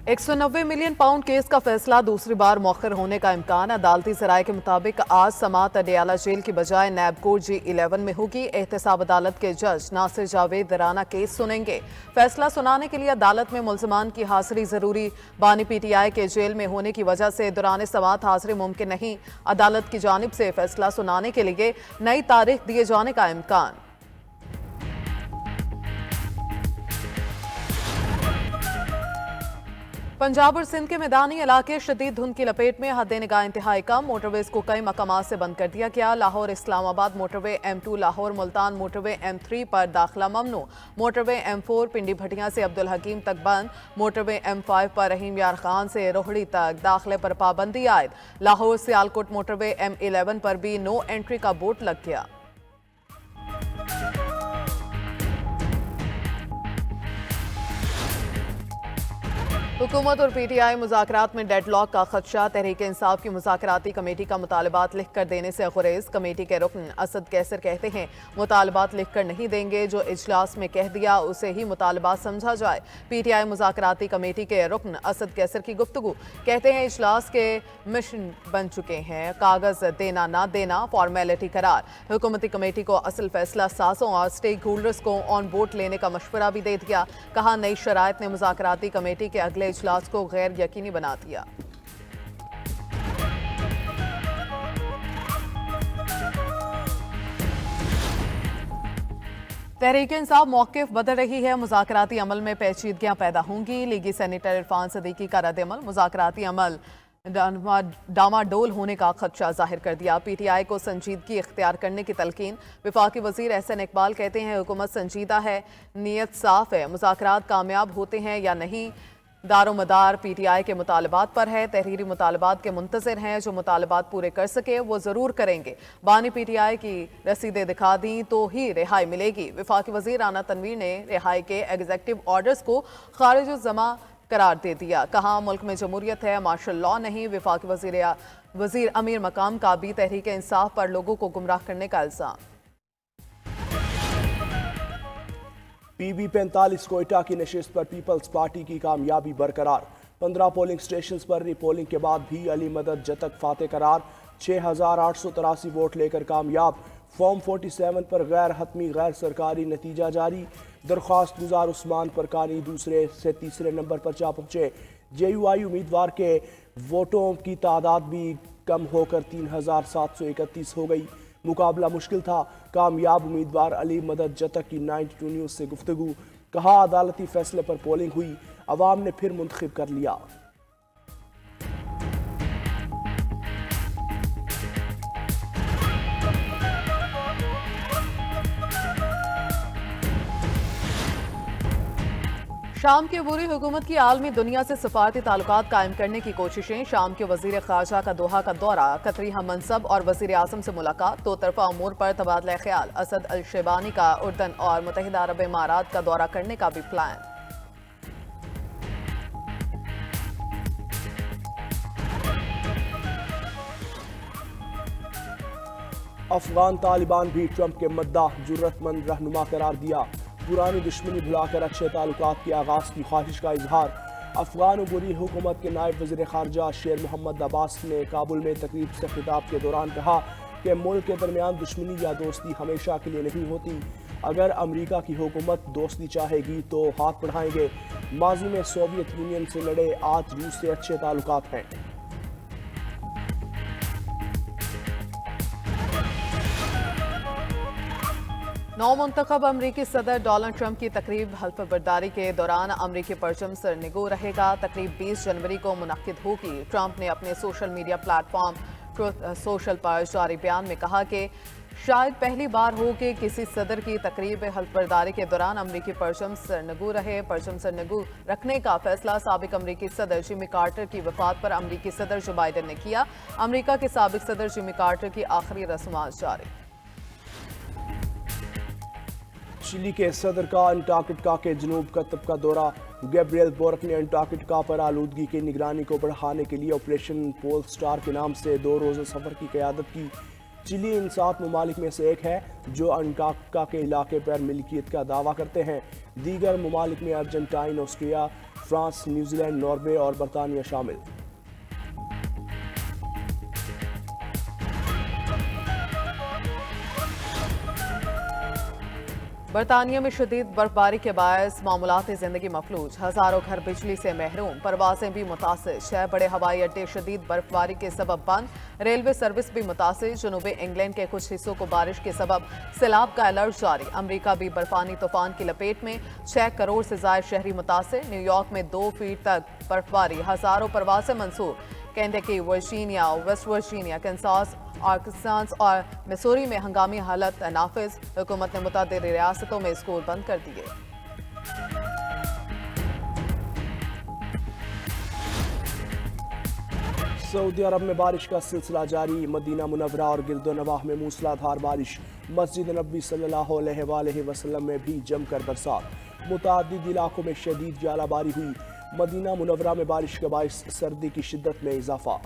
190 million pound case का फैसला दूसरी बार मौखर होने का इम्कान। अदालती सराय के मुताबिक आज समात अडियाला जेल की बजाय नैब कोर्ट G11 में होगी। एहतसाब अदालत के जज नासिर जावेद राना केस सुनेंगे। फैसला सुनाने के लिए अदालत में मुल्जमान की हाजिरी जरूरी। बानी PTI के जेल में होने की वजह से दौरान समात हाजिरी मुमकिन नहीं। अदालत की जानिब से फैसला सुनाने के लिए नई तारीख दिए जाने का इम्कान। पंजाब और सिंध के मैदानी इलाके शदीद धुंध की लपेट में। हद निगाह इंतहाई कम। मोटरवेज को कई मकामात से बंद कर दिया गया। Lahore Islamabad motorway M2, Lahore Multan motorway M3 पर दाखिला ममनू। मोटरवे M4 पिंडी भटिया से अब्दुल हकीम तक बंद। मोटरवे M5 पर रहीम यार खान से रोहड़ी तक दाखिले पर पाबंदी आयद। लाहौर सियालकोट मोटरवे M11 पर भी नो एंट्री का बोर्ड लग गया। हुकूमत और PTI मुज़ाकरात में डेडलॉक का खदशा। तहरीक इंसाफ की मुज़ाकराती कमेटी का मुतालबात लिख कर देने से गुरेज। कमेटी के रुकन असद कैसर कहते हैं मुतालबात लिख कर नहीं देंगे, जो इजलास में कह दिया उसे ही मुतालबात समझा जाए। PTI मुज़ाकराती कमेटी के रुकन असद कैसर की गुफ्तगू। कहते हैं इजलास के मिशन बन चुके हैं, कागज देना ना देना फॉर्मेलिटी करार। हुकूमती कमेटी को असल फैसला साजों और स्टेक होल्डर्स को ऑन बोर्ड लेने का मशवरा भी दे दिया। कहा नई शराइत ने मुज़ाकराती कमेटी के अगले इजलास को गैर यकीनी बना दिया। तहरीक इंसाफ मौक़िफ़ बदल रही है। मुज़ाकराती अमल में पेचीदगियां पैदा होंगी। लीगी सेनेटर इरफान सदीकी का रद्द-ए-अमल मुज़ाकराती अमल डामाडोल होने का खदशा जाहिर कर दिया। PTI को संजीदगी इख्तियार करने की तलकीन। वफाकी वज़ीर एहसन इकबाल कहते हैं हुकूमत संजीदा है, नीयत साफ है, मुज़ाकरात कामयाब होते हैं या नहीं दारोमदार PTI के मुतालबात पर है। तहरीरी मुतालबात के मुंतज़िर हैं, जो मुतालबात पूरे कर सके वो ज़रूर करेंगे। बानी PTI की रसीदें दिखा दी तो ही रिहाई मिलेगी। वफाकी वज़ीर राना तनवीर ने रिहाई के एग्जीक्यूटिव ऑर्डर्स को खारिज जमा करार दे दिया। कहा मुल्क में जमहूरियत है, मार्शल लॉ नहीं। वफाकी वज़ीर अमीर मकाम का भी तहरीक इंसाफ पर लोगों को गुमराह करने का इल्ज़ाम। PB45 कोयटा की नशिस्त पर पीपल्स पार्टी की कामयाबी बरकरार। 15 पोलिंग स्टेशन पर रीपोलिंग के बाद भी अली मदद जतक फाते करार। 6883 वोट लेकर कामयाब। फॉर्म 47 पर गैर हतमी गैर सरकारी नतीजा जारी। दरख्वास्त गुजार उस्मान परकानी दूसरे से तीसरे नंबर पर जा पहुंचे। JUI उम्मीदवार के वोटों की तादाद भी कम होकर 3731 हो गई। मुकाबला मुश्किल था। कामयाब उम्मीदवार अली मदद जतक की 92 न्यूज़ से गुफ्तगू। कहा अदालती फैसले पर पोलिंग हुई, अवाम ने फिर मुंतखब कर लिया। शाम की अबूरी हुकूमत की आलमी दुनिया से सफारती ताल्लुकात कायम करने की कोशिशें। शाम के वजीर खारजा का दोहा का दौरा, कतरी हम मनसब और वजीर आजम से मुलाकात। दो तरफा अमूर पर तबादला ख्याल। असद अल शेबानी का उर्दन और मुत्तहिदा अरब इमारात का दौरा करने का भी प्लान। अफगान तालिबान भी ट्रंप के मद्दाह जुर्रतमंद रहनुमा करार दिया। पुरानी दुश्मनी भुलाकर अच्छे ताल्लुकात के आगाज की ख्वाहिश का इजहार। अफगान उबूरी हुकूमत के नायब वज़ीर ख़ारजा शेर मोहम्मद अब्बास ने काबुल में तकरीब से खिताब के दौरान कहा कि मुल्क के दरमियान दुश्मनी या दोस्ती हमेशा के लिए नहीं होती। अगर अमरीका की हुकूमत दोस्ती चाहेगी तो हाथ बढ़ाएंगे। माजी में सोवियत यूनियन से लड़े, आज रूस से अच्छे ताल्लुकात हैं। नौ मुंतखब अमरीकी सदर डोनाल्ड ट्रंप की तकरीब हल्फ बर्दारी के दौरान अमरीकी परचम सरनिगो रहेगा। तकरीब 20 जनवरी को मुनक्किद होगी। ट्रंप ने अपने social media platform truth social पर जारी बयान में कहा कि शायद पहली बार हो कि किसी सदर की तकरीब हल्फ बर्दारी के दौरान अमरीकी परचम सरनिगो रहे। परचम सरनिगो रखने का फैसला साबिक अमरीकी सदर जिमी कार्टर की वफात पर अमरीकी सदर जो बाइडन ने किया। अमरीका के साबिक सदर जिमी कार्टर की आखिरी रस्मात जारी। चिली के सदर का अंटार्कटिका के जनूब कतब का दौरा। गैब्रियल बोरक ने अंटार्कटिका पर आलूदगी की निगरानी को बढ़ाने के लिए ऑपरेशन पोल स्टार के नाम से 2 रोज़ा सफर की क़यादत की। चिली इन 7 ममालिक में से एक है जो अंटार्कटिका के इलाके पर मिल्कियत का दावा करते हैं। दीगर ममालिक में Argentine, Austria, France, New Zealand, Norway और बरतानिया शामिल। बरतानिया में शदीद बर्फबारी के बायस मामूलाती जिंदगी मफलूज, हजारों घर बिजली से महरूम, परवाजें भी मुतासिर, 6 बड़े हवाई अड्डे शदीद बर्फबारी के सबब बंद, रेलवे सर्विस भी मुतासिर, जनूबी इंग्लैंड के कुछ हिस्सों को बारिश के सबब सैलाब का अलर्ट जारी, अमरीका भी बर्फानी तूफान की लपेट में, 6 करोड़ से ज्यादा शहरी मुतासिर, न्यूयॉर्क में 2 फीट तक बर्फबारी, हजारों परवाजें मंसूर, Kentucky, Virginia, West Virginia, Kansas, Arkansas और मिसूरी में हंगामी हालत नाफिज, हुकूमत ने मुतअद्दिद रियासतों में स्कूल बंद कर दिए। सऊदी अरब में बारिश का सिलसिला जारी, मदीना मुनव्वरा और गिरदोनवाह में मूसलाधार बारिश, मस्जिद नबी सल्लल्लाहु अलैहि वसल्लम में भी जमकर बरसात, मुतअद्दिद इलाकों में शदीद जालाबारी हुई, मदीना मुनव्वरा में बारिश के बायस सर्दी की शिद्दत में इजाफा।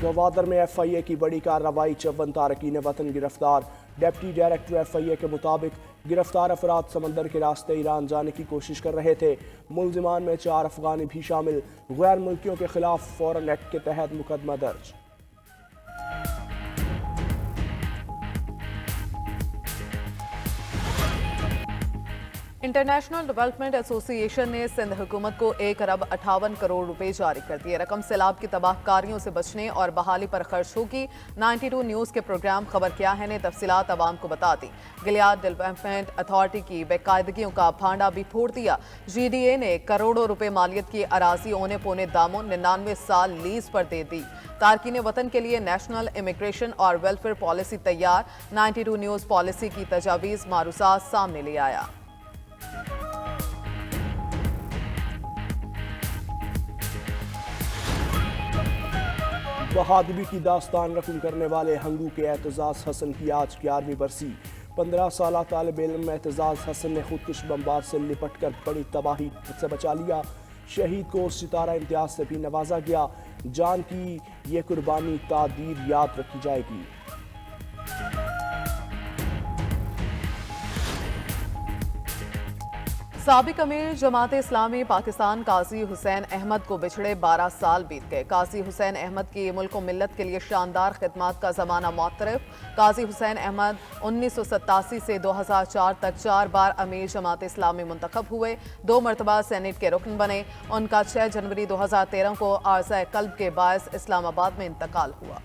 गवादर में FIA की बड़ी कार्रवाई, 54 तारकीन वतन गिरफ्तार, डिप्टी डायरेक्टर FIA के मुताबिक गिरफ्तार अफराद समंदर के रास्ते ईरान जाने की कोशिश कर रहे थे। मुलजिमान में 4 अफगानी भी शामिल, गैर मुल्कियों के खिलाफ फॉरेन एक्ट के तहत मुकदमा दर्ज। इंटरनेशनल डेवलपमेंट एसोसिएशन ने सिंध हुकूमत को 1 अरब 58 करोड़ रुपए जारी कर दिए। रकम सैलाब की तबाहकारियों से बचने और बहाली पर खर्च होगी। 92 न्यूज़ के प्रोग्राम खबर क्या है ने तफसीलात आवाम को बता दी। गिलियाद डेवलपमेंट अथॉरिटी की बेकायदगियों का भांडा भी फोड़ दिया। GDA ने करोड़ों रुपए मालियत की अराजी औने पौने दामों 99 साल लीज पर दे दी। तारकीन वतन के लिए नेशनल इमिग्रेशन और वेलफेयर पॉलिसी तैयार, 92 न्यूज़ पॉलिसी की तजावीज़ मारूसात सामने ले आया। बहादुरी की दास्तान रकम करने वाले हंगू के एतजाज़ हसन की आज 11वीं बरसी। 15 साल तालिब इल्म एतजाज़ हसन ने खुदकुश बमबार से लिपट कर बड़ी तबाही से बचा लिया। शहीद को सितारा इम्तियाज से भी नवाजा गया। जान की ये कुर्बानी तादीर याद रखी जाएगी। साबिक अमीर जमात इस्लामी पाकिस्तान काजी हुसैन अहमद को बिछड़े 12 साल बीत गए। काजी हुसैन अहमद की मुल्क व मिल्लत के लिए शानदार खिदमत का ज़माना मुतरफ। काजी हुसैन अहमद 1987 से 2004 तक 4 बार अमीर जमात इस्लामी मुंतखब हुए, 2 मरतबा सेनेट के रुकन बने। उनका 6 जनवरी 2013 को आर्ज़ा कल्ब के बायस इस्लामाबाद में इंतकाल हुआ।